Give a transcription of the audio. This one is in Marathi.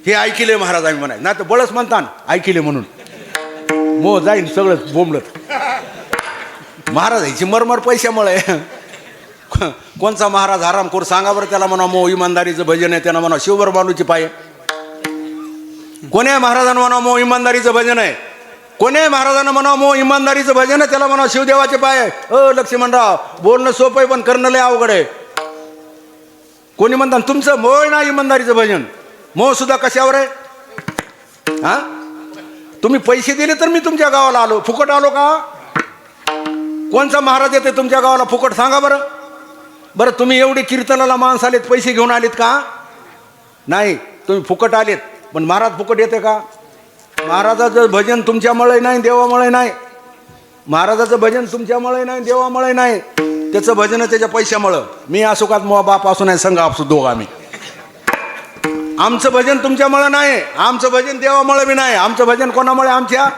हे ऐकिले महाराज आम्ही म्हणाय ना तर बळच म्हणता ऐकिले म्हणून मो जाईन सगळं बोंबलत. महाराज ह्याची मरमर पैशामुळे. कोणचा महाराज हरामखोर सांगा बरं त्याला म्हणा मो इमानदारीचं भजन आहे त्यांना म्हणा शिवभर बांधूची पाय. कोण्या महाराजांना म्हणा मो इमानदारीचं भजन आहे. कोण्या महाराजांना म्हणा मो इमानदारीचं भजन आहे त्याला म्हणा शिवदेवाचे पाय. लक्ष्मणराव बोलणं सोपं आहे पण करणं लय अवघड आहे. कोणी म्हणतात तुमचं मोय ना इमानदारीचं भजन मोह सुद्धा कशावर आहे. हा तुम्ही पैसे दिले तर मी तुमच्या गावाला आलो. फुकट आलो का. कोणचा महाराज येते तुमच्या गावाला फुकट सांगा बरं. बरं तुम्ही एवढे कीर्तनाला माणसं आलेत पैसे घेऊन आलेत का. नाही तुम्ही फुकट आलेत पण महाराज फुकट येते का. महाराजाचं भजन तुमच्यामुळे नाही देवामुळे नाही. महाराजाचं भजन तुमच्यामुळे नाही देवामुळे नाही. त्याचं भजन त्याच्या पैशामुळं. मी असो का मो बाप असू नाही संघ असू दोघं आम्ही. आमचं भजन तुमच्यामुळे नाही. आमचं भजन देवामुळे बी नाही. आमचं भजन कोणामुळे आमच्या